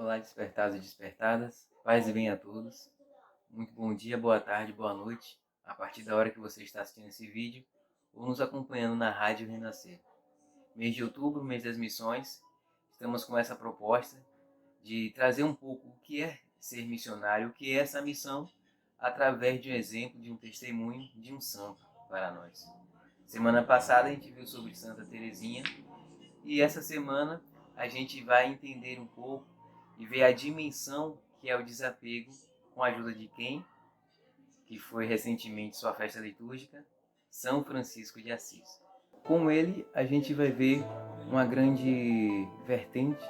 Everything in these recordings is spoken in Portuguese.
Olá, despertados e despertadas, paz e bem a todos. Muito bom dia, boa tarde, boa noite, a partir da hora que você está assistindo esse vídeo ou nos acompanhando na Rádio Renascer. Mês de outubro, mês das missões, estamos com essa proposta de trazer um pouco o que é ser missionário, o que é essa missão, através de um exemplo, de um testemunho, de um santo para nós. Semana passada a gente viu sobre Santa Teresinha e essa semana a gente vai entender um pouco e ver a dimensão que é o desapego, com a ajuda de quem? Que foi recentemente sua festa litúrgica, São Francisco de Assis. Com ele a gente vai ver uma grande vertente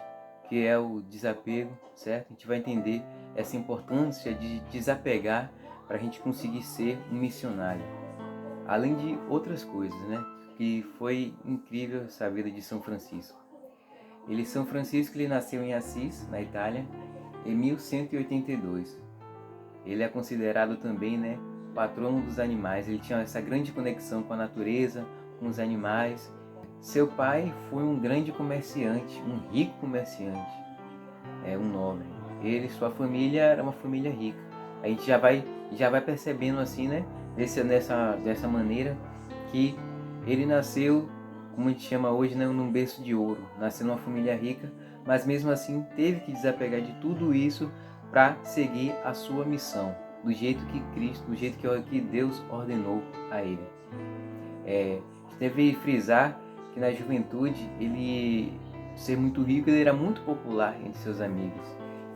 que é o desapego, certo? A gente vai entender essa importância de desapegar para a gente conseguir ser um missionário. Além de outras coisas, né? Que foi incrível essa vida de São Francisco. São Francisco, ele nasceu em Assis, na Itália, em 1182. Ele é considerado também, patrono dos animais. Ele tinha essa grande conexão com a natureza, com os animais. Seu pai foi um grande comerciante, um rico comerciante, um nobre. Sua família era uma família rica. A gente já vai percebendo assim, dessa maneira que ele nasceu, como a gente chama hoje, num berço de ouro. Nasceu numa família rica, mas mesmo assim teve que desapegar de tudo isso para seguir a sua missão, do jeito que Cristo, do jeito que Deus ordenou a ele. Deve frisar que na juventude, ele, ser muito rico, ele era muito popular entre seus amigos.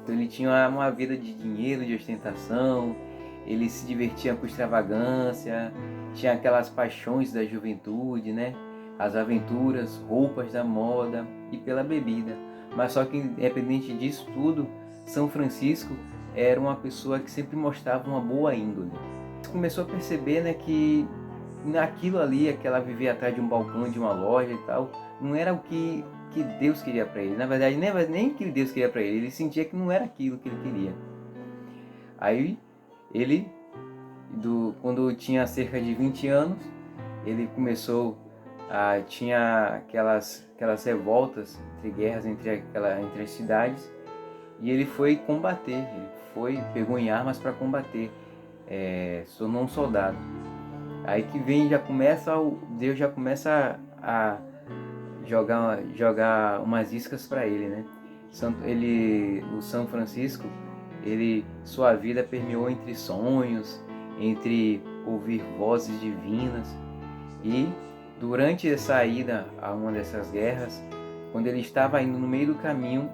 Então ele tinha uma vida de dinheiro, de ostentação, ele se divertia com extravagância, tinha aquelas paixões da juventude, as aventuras, roupas da moda e pela bebida. Mas só que, independente disso tudo, São Francisco era uma pessoa que sempre mostrava uma boa índole. Começou a perceber, que naquilo ali, que ela vivia atrás de um balcão de uma loja e tal, não era o que Deus queria para ele. Na verdade, nem que Deus queria para ele. Ele sentia que não era aquilo que ele queria. Aí, ele, quando tinha cerca de 20 anos, ele começou tinha aquelas revoltas entre guerras entre as cidades, e ele foi combater. Pegou em armas para combater, se tornou um soldado. Aí que vem, Deus já começa a jogar umas iscas para ele, o São Francisco, sua vida permeou entre sonhos, entre ouvir vozes divinas. E durante essa ida a uma dessas guerras, quando ele estava indo no meio do caminho,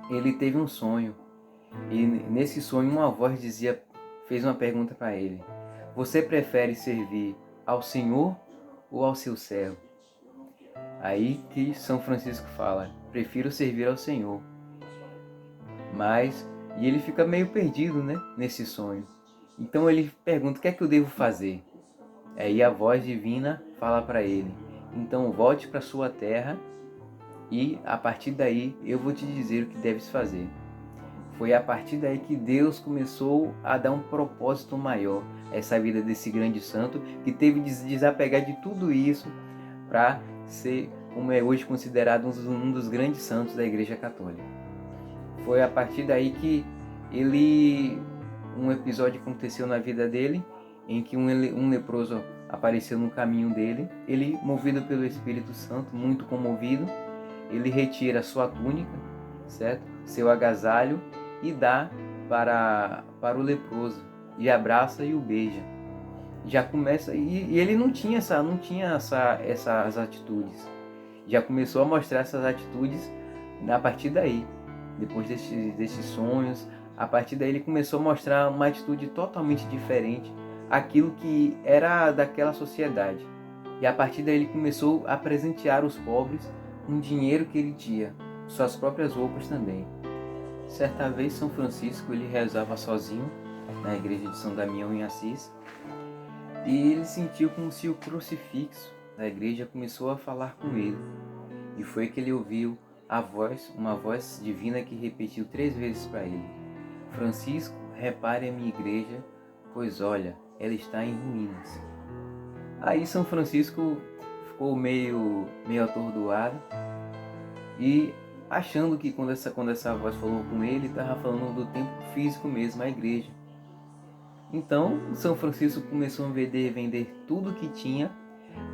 ele teve um sonho. E nesse sonho uma voz fez uma pergunta para ele: você prefere servir ao Senhor ou ao seu servo? Aí que São Francisco fala: prefiro servir ao Senhor. E ele fica meio perdido, nesse sonho. Então ele pergunta: o que é que eu devo fazer? Aí a voz divina fala para ele: então volte para sua terra e a partir daí eu vou te dizer o que deves fazer. Foi a partir daí que Deus começou a dar um propósito maior a essa vida desse grande santo, que teve de desapegar de tudo isso para ser, como é hoje considerado, um dos grandes santos da Igreja Católica. Foi a partir daí que um episódio aconteceu na vida dele, em que um leproso apareceu no caminho dele. Ele, movido pelo Espírito Santo, muito comovido, ele retira sua túnica, certo? Seu agasalho, e dá para o leproso, e abraça e o beija. Já começa, e ele não tinha essas atitudes. Já começou a mostrar essas atitudes a partir daí. Depois desses sonhos, a partir daí ele começou a mostrar uma atitude totalmente diferente, aquilo que era daquela sociedade. E a partir daí ele começou a presentear os pobres com o dinheiro que ele tinha, suas próprias roupas também. Certa vez São Francisco ele rezava sozinho na igreja de São Damião em Assis, e ele sentiu como se o crucifixo da igreja começou a falar com ele. E foi que ele ouviu uma voz divina que repetiu 3 vezes para ele: Francisco, repare a minha igreja, pois olha, ela está em ruínas. Aí São Francisco ficou meio atordoado, e achando que quando essa voz falou com ele, estava falando do tempo físico mesmo, a igreja. Então, São Francisco começou a vender tudo que tinha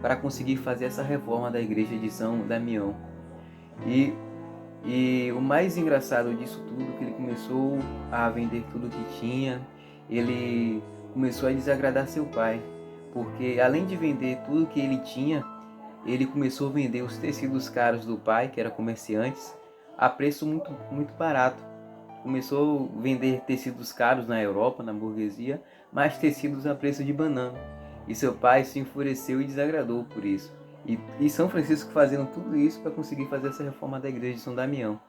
para conseguir fazer essa reforma da igreja de São Damião. E o mais engraçado disso tudo, que ele começou a vender tudo que tinha, ele começou a desagradar seu pai, porque além de vender tudo que ele tinha, ele começou a vender os tecidos caros do pai, que era comerciantes, a preço muito barato. Começou a vender tecidos caros na Europa, na burguesia, mas tecidos a preço de banana. E seu pai se enfureceu e desagradou por isso. E São Francisco fazendo tudo isso para conseguir fazer essa reforma da igreja de São Damião.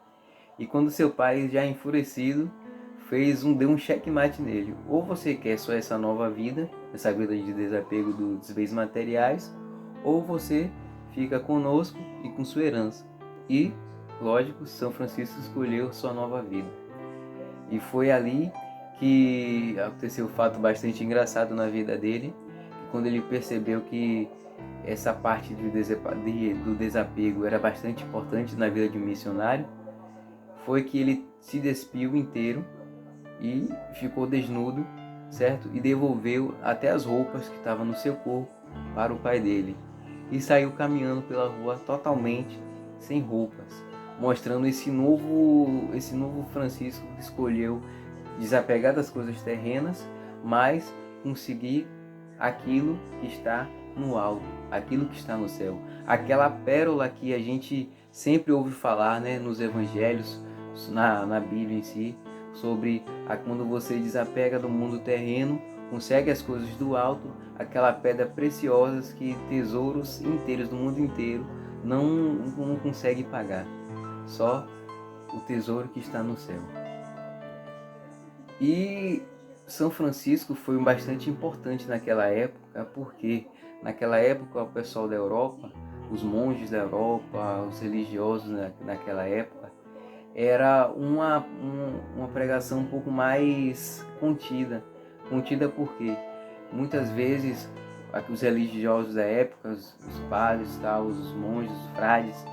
E quando seu pai, já enfurecido, deu um checkmate nele. Ou você quer só essa nova vida, essa vida de desapego dos bens materiais, ou você fica conosco e com sua herança. E, lógico, São Francisco escolheu sua nova vida. E foi ali que aconteceu um fato bastante engraçado na vida dele, que quando ele percebeu que essa parte do desapego era bastante importante na vida de um missionário, foi que ele se despiu inteiro e ficou desnudo, certo? E devolveu até as roupas que estavam no seu corpo para o pai dele. E saiu caminhando pela rua totalmente sem roupas, mostrando esse novo Francisco que escolheu desapegar das coisas terrenas, mas conseguir aquilo que está no alto, aquilo que está no céu, aquela pérola que a gente sempre ouve falar, né, nos evangelhos, na Bíblia em si, sobre quando você desapega do mundo terreno, consegue as coisas do alto, aquela pedra preciosa que tesouros inteiros do mundo inteiro não consegue pagar, só o tesouro que está no céu. E São Francisco foi bastante importante naquela época, porque naquela época o pessoal da Europa, os monges da Europa, os religiosos naquela época, era uma pregação um pouco mais contida. Contida porque muitas vezes os religiosos da época, os padres, os monges, os frades,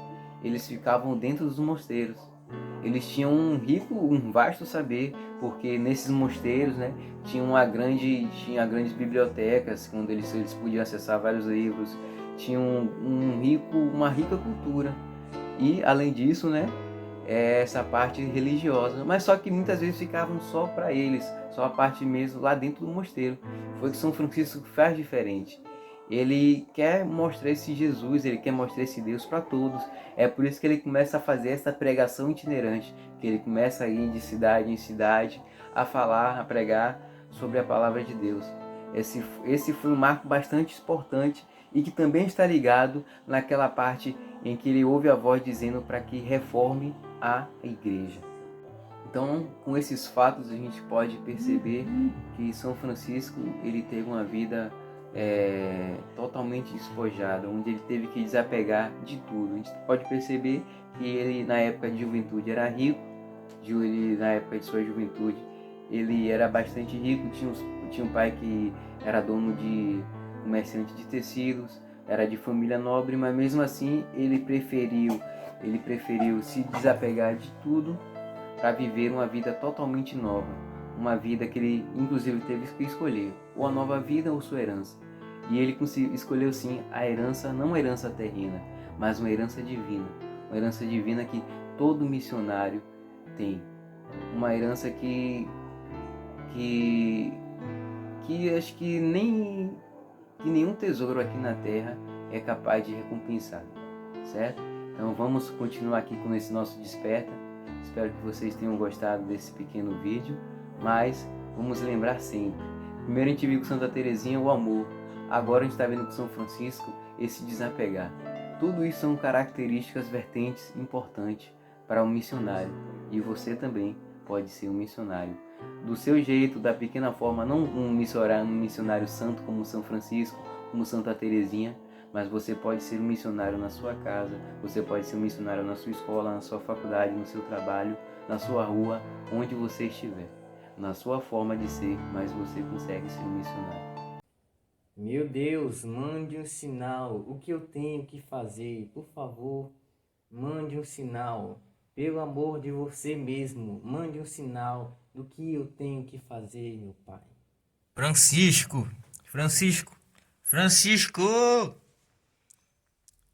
eles ficavam dentro dos mosteiros. Eles tinham um vasto saber, porque nesses mosteiros, né, tinha grandes bibliotecas, onde eles podiam acessar vários livros, tinham uma rica cultura. E além disso, né, essa parte religiosa, mas só que muitas vezes ficavam só para eles, só a parte mesmo lá dentro do mosteiro. Foi que São Francisco faz diferente. Ele quer mostrar esse Jesus, ele quer mostrar esse Deus para todos. É por isso que ele começa a fazer essa pregação itinerante, que ele começa a ir de cidade em cidade a falar, a pregar sobre a palavra de Deus. Esse foi um marco bastante importante e que também está ligado naquela parte em que ele ouve a voz dizendo para que reforme a igreja. Então, com esses fatos a gente pode perceber que São Francisco ele teve uma vida totalmente despojada, onde ele teve que desapegar de tudo. A gente pode perceber que ele na época de juventude era rico, na época de sua juventude ele era bastante rico, tinha um pai que era dono de comerciante de tecidos, era de família nobre, mas mesmo assim ele preferiu se desapegar de tudo para viver uma vida totalmente nova, uma vida que ele inclusive teve que escolher, ou a nova vida ou sua herança. E ele escolheu sim a herança, não a herança terrena, mas uma herança divina que todo missionário tem, uma herança que acho que nenhum tesouro aqui na terra é capaz de recompensar, certo? Então vamos continuar aqui com esse nosso desperta. Espero que vocês tenham gostado desse pequeno vídeo, mas vamos lembrar sempre. Primeiro a gente viu com Santa Teresinha o amor, agora a gente está vendo com São Francisco esse desapegar. Tudo isso são características vertentes importantes para um missionário, e você também pode ser um missionário. Do seu jeito, da pequena forma, não um missionário santo como São Francisco, como Santa Teresinha, mas você pode ser um missionário na sua casa, você pode ser um missionário na sua escola, na sua faculdade, no seu trabalho, na sua rua, onde você estiver. Na sua forma de ser, mas você consegue ser um missionário. Meu Deus, mande um sinal. O que eu tenho que fazer? Por favor, mande um sinal. Pelo amor de você mesmo, mande um sinal do que eu tenho que fazer, meu Pai. Francisco, Francisco, Francisco!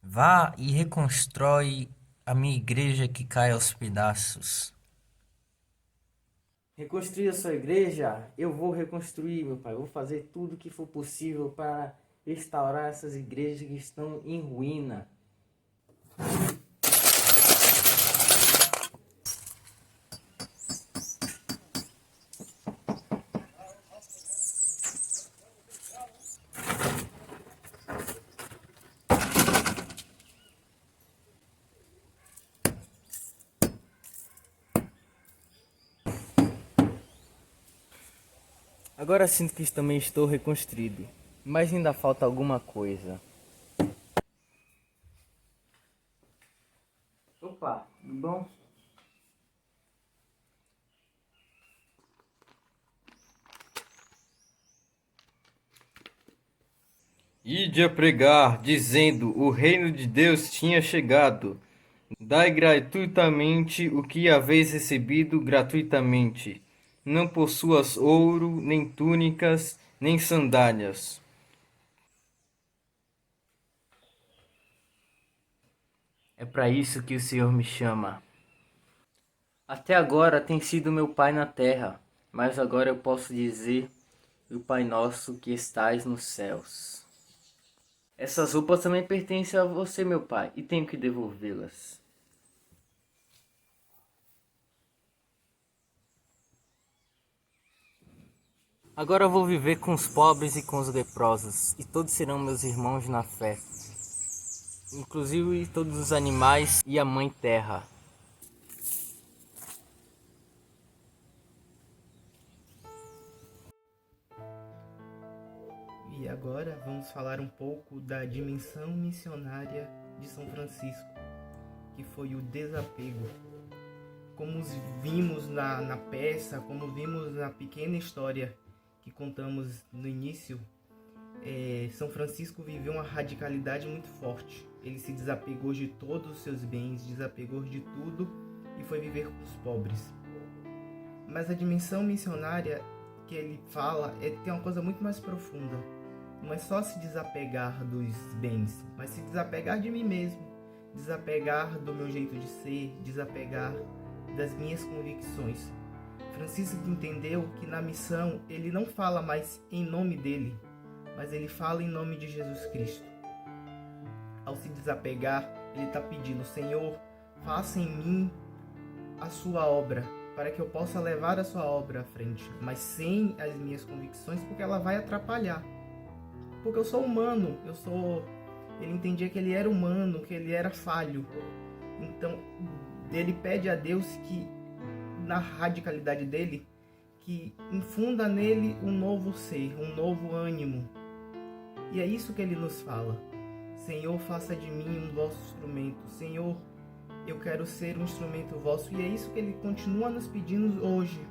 Vá e reconstrói a minha igreja que cai aos pedaços. Reconstruir a sua igreja, eu vou reconstruir, meu Pai. Eu vou fazer tudo o que for possível para restaurar essas igrejas que estão em ruína. Agora sinto que também estou reconstruído, mas ainda falta alguma coisa. Opa, tudo bom? Ide a pregar, dizendo: o reino de Deus tinha chegado. Dai gratuitamente o que haveis recebido gratuitamente. Não possuas ouro, nem túnicas, nem sandálias. É para isso que o Senhor me chama. Até agora tem sido meu Pai na terra, mas agora eu posso dizer: o Pai nosso que estais nos céus. Essas roupas também pertencem a você, meu Pai, e tenho que devolvê-las. Agora eu vou viver com os pobres e com os leprosos, e todos serão meus irmãos na fé, inclusive todos os animais e a Mãe Terra. E agora vamos falar um pouco da dimensão missionária de São Francisco, que foi o desapego. Como vimos na peça, como vimos na pequena história que contamos no início, São Francisco viveu uma radicalidade muito forte. Ele se desapegou de todos os seus bens, desapegou de tudo e foi viver com os pobres. Mas a dimensão missionária que ele fala tem uma coisa muito mais profunda. Não é só se desapegar dos bens, mas se desapegar de mim mesmo, desapegar do meu jeito de ser, desapegar das minhas convicções. Francisco entendeu que na missão ele não fala mais em nome dele, mas ele fala em nome de Jesus Cristo. Ao se desapegar, ele está pedindo: Senhor, faça em mim a sua obra, para que eu possa levar a sua obra à frente, mas sem as minhas convicções, porque ela vai atrapalhar. Porque eu sou humano, ele entendia que ele era humano, que ele era falho. Então, ele pede a Deus que, na radicalidade dele, que infunda nele um novo ser, um novo ânimo. E é isso que ele nos fala: Senhor, faça de mim um vosso instrumento. Senhor, eu quero ser um instrumento vosso. E é isso que ele continua nos pedindo hoje,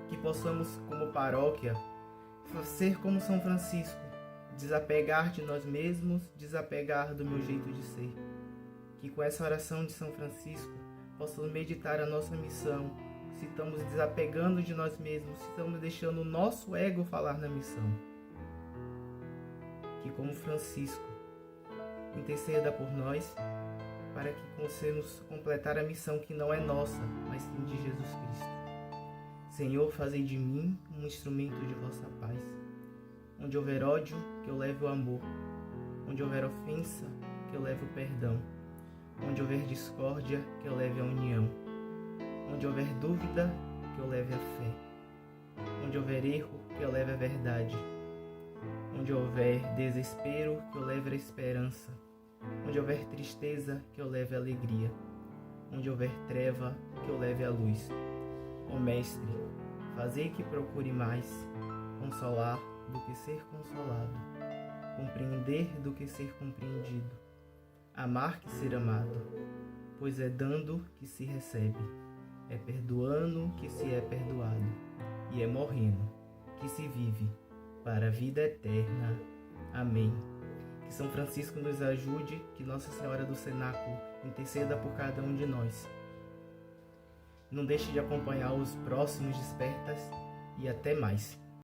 que possamos, como paróquia, ser como São Francisco, desapegar de nós mesmos, desapegar do meu jeito de ser. Que com essa oração de São Francisco possamos meditar a nossa missão, se estamos desapegando de nós mesmos, se estamos deixando o nosso ego falar na missão. Que como Francisco interceda por nós, para que possamos completar a missão que não é nossa, mas sim de Jesus Cristo. Senhor, fazei de mim um instrumento de vossa paz. Onde houver ódio, que eu leve o amor. Onde houver ofensa, que eu leve o perdão. Onde houver discórdia, que eu leve a união. Onde houver dúvida, que eu leve a fé. Onde houver erro, que eu leve a verdade. Onde houver desespero, que eu leve a esperança. Onde houver tristeza, que eu leve a alegria. Onde houver treva, que eu leve a luz. Ó Mestre, fazei que procure mais consolar do que ser consolado, compreender do que ser compreendido, amar que ser amado, pois é dando que se recebe, é perdoando que se é perdoado, e é morrendo que se vive para a vida eterna. Amém. Que São Francisco nos ajude, que Nossa Senhora do Cenáculo interceda por cada um de nós, Não deixe de acompanhar os próximos Despertas e até mais.